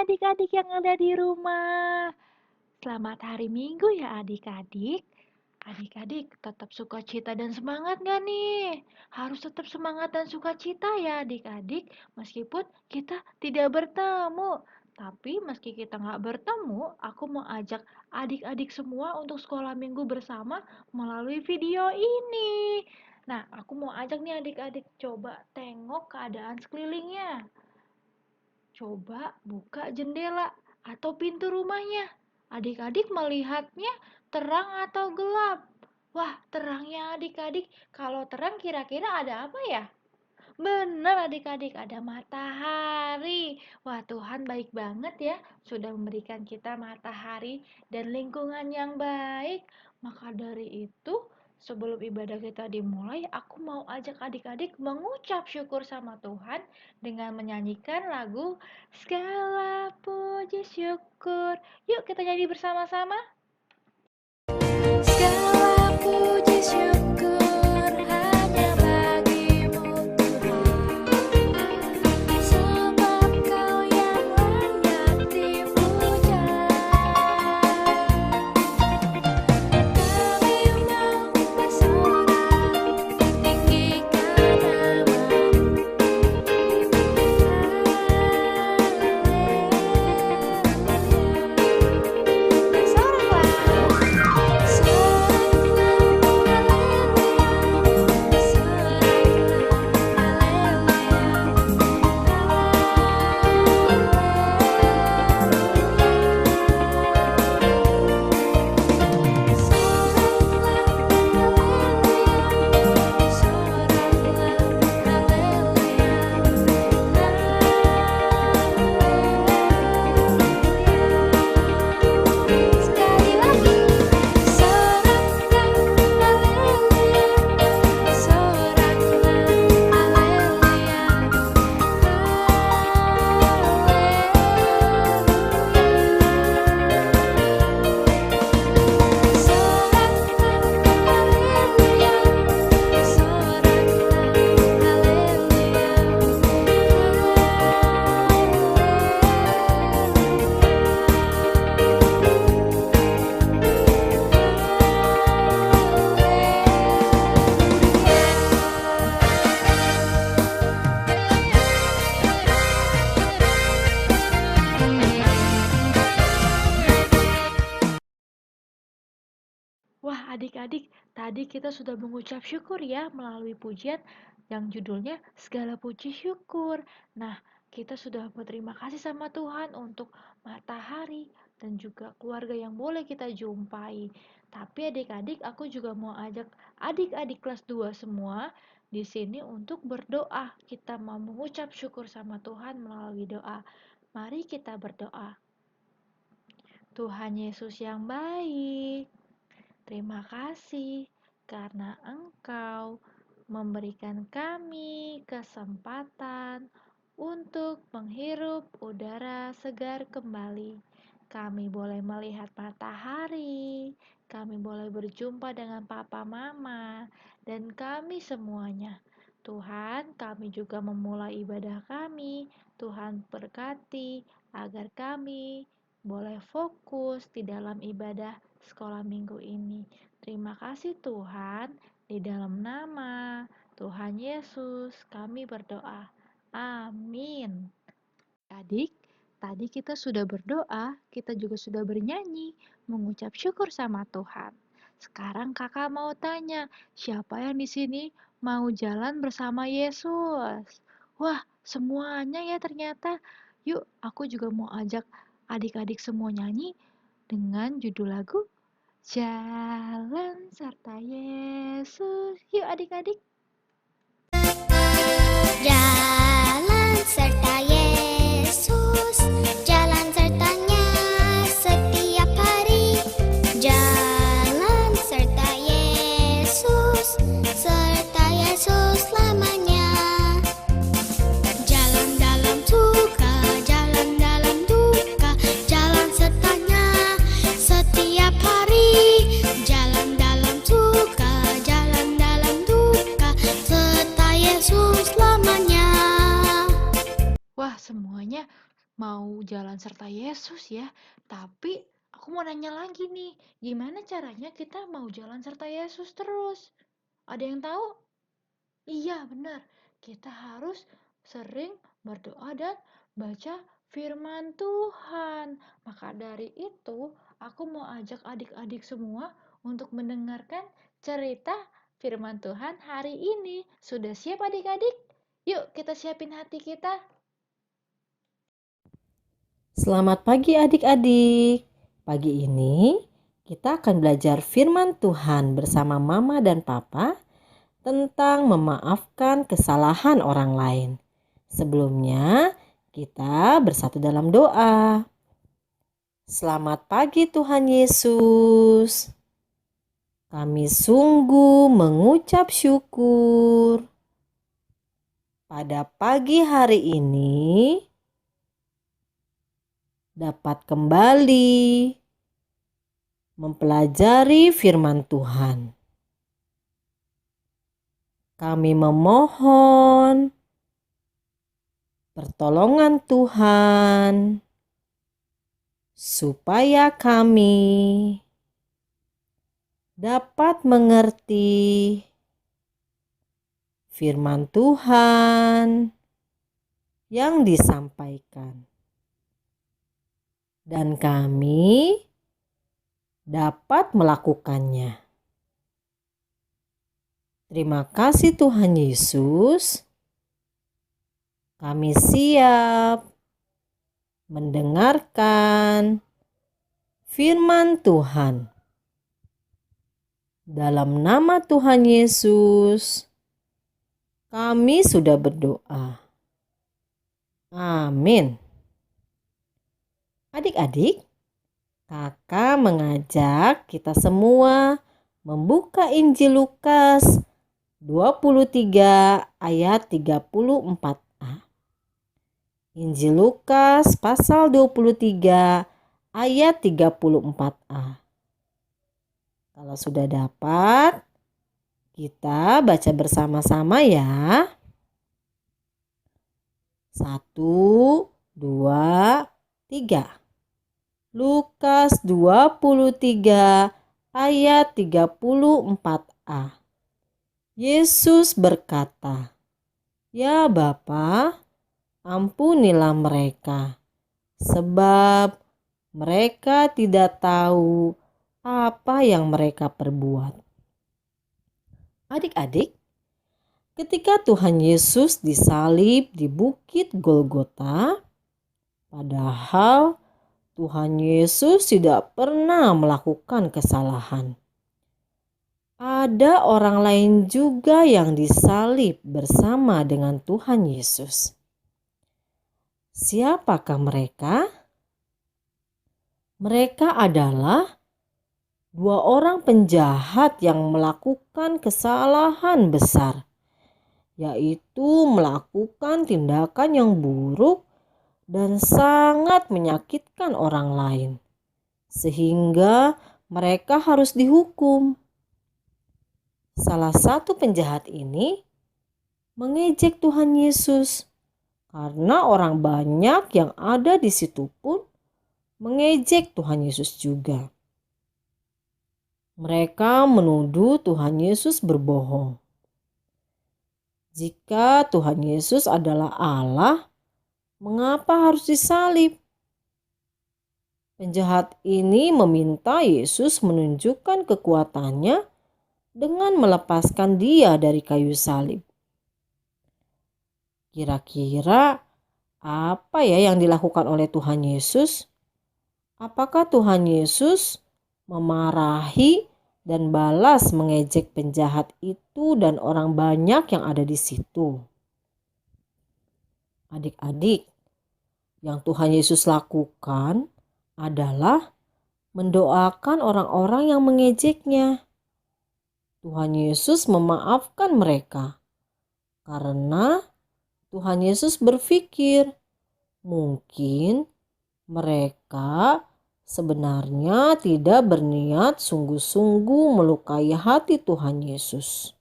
adik-adik yang ada di rumah. Selamat hari Minggu ya adik-adik. Adik-adik tetap sukacita dan semangat gak nih? Harus tetap semangat dan sukacita ya adik-adik, meskipun kita tidak bertemu. Tapi meski kita nggak bertemu, aku mau ajak adik-adik semua untuk sekolah minggu bersama melalui video ini. Nah, aku mau ajak nih adik-adik coba tengok keadaan sekelilingnya. Coba buka jendela atau pintu rumahnya. Adik-adik melihatnya terang atau gelap? Wah, terangnya adik-adik. Kalau terang kira-kira ada apa ya? Benar adik-adik, ada matahari. Wah, Tuhan baik banget ya, sudah memberikan kita matahari dan lingkungan yang baik. Maka dari itu, sebelum ibadah kita dimulai, aku mau ajak adik-adik mengucap syukur sama Tuhan dengan menyanyikan lagu Segala Puji Syukur. Yuk kita nyanyi bersama-sama. Segala puji syukur hanya bagimu Tuhan, sebab Kau yang layak dipuja. Kami mau bersorak, tinggikan nama-Mu. Wah, adik-adik, tadi kita sudah mengucap syukur ya melalui pujian yang judulnya Segala Puji Syukur. Nah, kita sudah berterima kasih sama Tuhan untuk matahari dan juga keluarga yang boleh kita jumpai. Tapi adik-adik, aku juga mau ajak adik-adik kelas 2 semua di sini untuk berdoa. Kita mau mengucap syukur sama Tuhan melalui doa. Mari kita berdoa. Tuhan Yesus yang baik, terima kasih karena Engkau memberikan kami kesempatan untuk menghirup udara segar kembali. Kami boleh melihat matahari, kami boleh berjumpa dengan papa mama, dan kami semuanya. Tuhan, kami juga memulai ibadah kami. Tuhan berkati agar kami boleh fokus di dalam ibadah sekolah minggu ini. Terima kasih Tuhan, di dalam nama Tuhan Yesus kami berdoa. Amin. Adik, tadi kita sudah berdoa, kita juga sudah bernyanyi, mengucap syukur sama Tuhan. Sekarang kakak mau tanya, siapa yang di sini mau jalan bersama Yesus? Wah, semuanya ya ternyata. Yuk, aku juga mau ajak adik-adik semua nyanyi dengan judul lagu Jalan serta Yesus. Yuk adik-adik. Jalan serta Yesus, jalan sertanya setiap hari. Jalan serta Yesus selamanya. Jalan dalam suka, jalan dalam duka, jalan sertanya setiap hari. Jalan dalam suka, jalan dalam duka, serta Yesus selamanya. Wah, mau jalan serta Yesus ya. Tapi aku mau nanya lagi nih, gimana caranya kita mau jalan serta Yesus terus? Ada yang tahu? Iya, benar. Kita harus sering berdoa dan baca firman Tuhan. Maka dari itu, aku mau ajak adik-adik semua untuk mendengarkan cerita firman Tuhan hari ini. Sudah siap adik-adik? Yuk, kita siapin hati kita. Selamat pagi adik-adik. Pagi ini kita akan belajar firman Tuhan bersama Mama dan Papa tentang memaafkan kesalahan orang lain. Sebelumnya kita bersatu dalam doa. Selamat pagi Tuhan Yesus. Kami sungguh mengucap syukur. Pada pagi hari ini dapat kembali mempelajari firman Tuhan. Kami memohon pertolongan Tuhan supaya kami dapat mengerti firman Tuhan yang disampaikan. Dan kami dapat melakukannya. Terima kasih Tuhan Yesus. Kami siap mendengarkan firman Tuhan. Dalam nama Tuhan Yesus, kami sudah berdoa. Amin. Adik-adik, Kakak mengajak kita semua membuka Injil Lukas 23 ayat 34a. Injil Lukas pasal 23 ayat 34a. Kalau sudah dapat, kita baca bersama-sama ya. 1, 2, 3. Lukas 23 ayat 34a. Yesus berkata, "Ya Bapa, ampunilah mereka, sebab mereka tidak tahu apa yang mereka perbuat." Adik-adik, ketika Tuhan Yesus disalib di Bukit Golgota, padahal Tuhan Yesus tidak pernah melakukan kesalahan. Ada orang lain juga yang disalib bersama dengan Tuhan Yesus. Siapakah mereka? Mereka adalah dua orang penjahat yang melakukan kesalahan besar, yaitu melakukan tindakan yang buruk dan sangat menyakitkan orang lain, sehingga mereka harus dihukum. Salah satu penjahat ini mengejek Tuhan Yesus, karena orang banyak yang ada di situ pun mengejek Tuhan Yesus juga. Mereka menuduh Tuhan Yesus berbohong. Jika Tuhan Yesus adalah Allah, mengapa harus disalib? Penjahat ini meminta Yesus menunjukkan kekuatannya dengan melepaskan dia dari kayu salib. Kira-kira apa ya yang dilakukan oleh Tuhan Yesus? Apakah Tuhan Yesus memarahi dan balas mengejek penjahat itu dan orang banyak yang ada di situ? Adik-adik, yang Tuhan Yesus lakukan adalah mendoakan orang-orang yang mengejeknya. Tuhan Yesus memaafkan mereka karena Tuhan Yesus berpikir mungkin mereka sebenarnya tidak berniat sungguh-sungguh melukai hati Tuhan Yesus.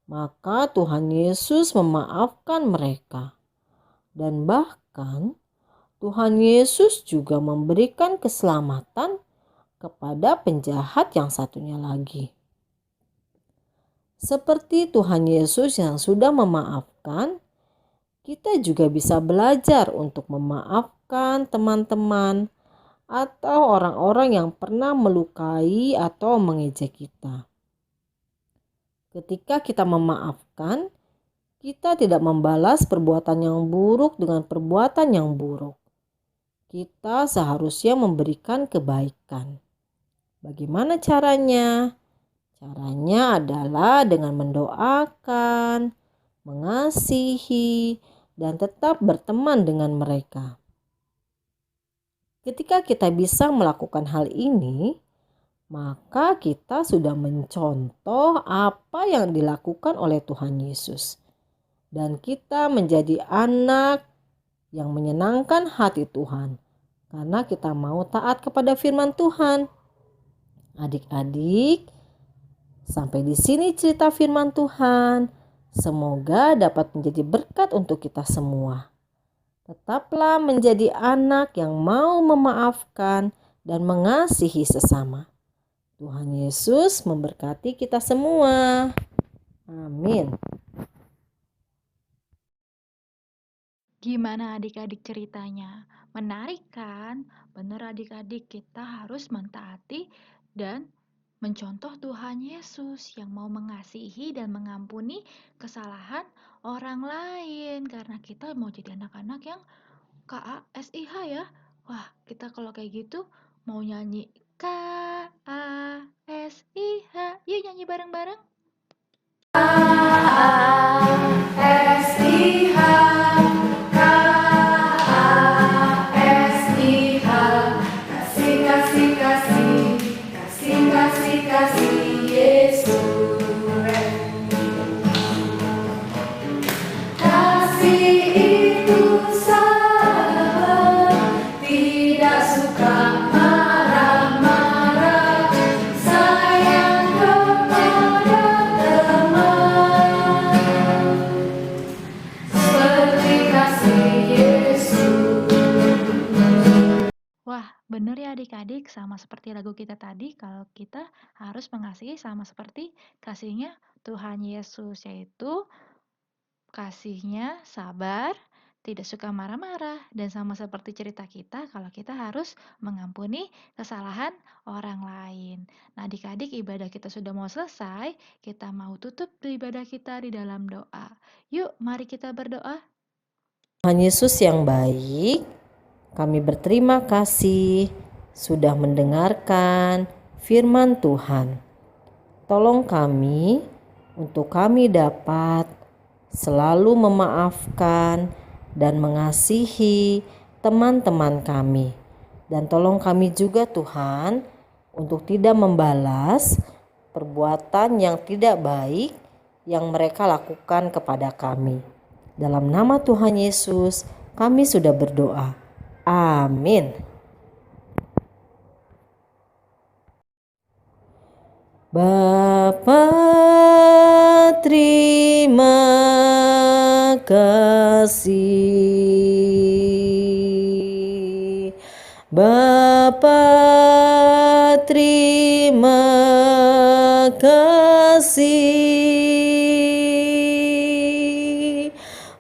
Maka Tuhan Yesus memaafkan mereka. Dan bahkan Tuhan Yesus juga memberikan keselamatan kepada penjahat yang satunya lagi. Seperti Tuhan Yesus yang sudah memaafkan, kita juga bisa belajar untuk memaafkan teman-teman atau orang-orang yang pernah melukai atau mengejek kita. Ketika kita memaafkan, kita tidak membalas perbuatan yang buruk dengan perbuatan yang buruk. Kita seharusnya memberikan kebaikan. Bagaimana caranya? Caranya adalah dengan mendoakan, mengasihi, dan tetap berteman dengan mereka. Ketika kita bisa melakukan hal ini, maka kita sudah mencontoh apa yang dilakukan oleh Tuhan Yesus. Dan kita menjadi anak yang menyenangkan hati Tuhan. Karena kita mau taat kepada firman Tuhan. Adik-adik, sampai di sini cerita firman Tuhan. Semoga dapat menjadi berkat untuk kita semua. Tetaplah menjadi anak yang mau memaafkan dan mengasihi sesama. Tuhan Yesus memberkati kita semua. Amin. Gimana adik-adik ceritanya? Menarik kan? Bener adik-adik, kita harus mentaati dan mencontoh Tuhan Yesus yang mau mengasihi dan mengampuni kesalahan orang lain. Karena kita mau jadi anak-anak yang KASIH ya. Wah, kita kalau kayak gitu mau nyanyi KASIH. Yuk nyanyi bareng-bareng. Wah, bener ya adik-adik, sama seperti lagu kita tadi, kalau kita harus mengasihi sama seperti kasihnya Tuhan Yesus, yaitu kasihnya sabar, tidak suka marah-marah, dan sama seperti cerita kita, kalau kita harus mengampuni kesalahan orang lain. Nah, adik-adik, ibadah kita sudah mau selesai, kita mau tutup ibadah kita di dalam doa. Yuk, mari kita berdoa. Tuhan Yesus yang baik, kami berterima kasih sudah mendengarkan firman Tuhan. Tolong kami untuk kami dapat selalu memaafkan dan mengasihi teman-teman kami. Dan tolong kami juga Tuhan untuk tidak membalas perbuatan yang tidak baik yang mereka lakukan kepada kami. Dalam nama Tuhan Yesus, kami sudah berdoa. Amin. Bapa, terima kasih. Bapa, terima kasih.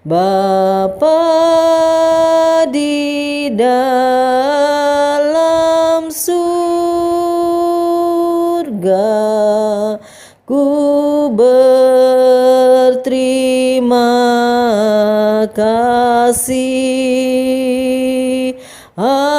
Bapa di dalam surga, ku berterima kasih. Amin.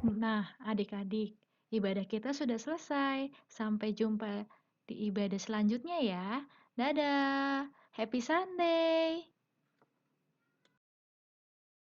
Nah, adik-adik, ibadah kita sudah selesai. Sampai jumpa di ibadah selanjutnya ya. Dadah. Happy Sunday.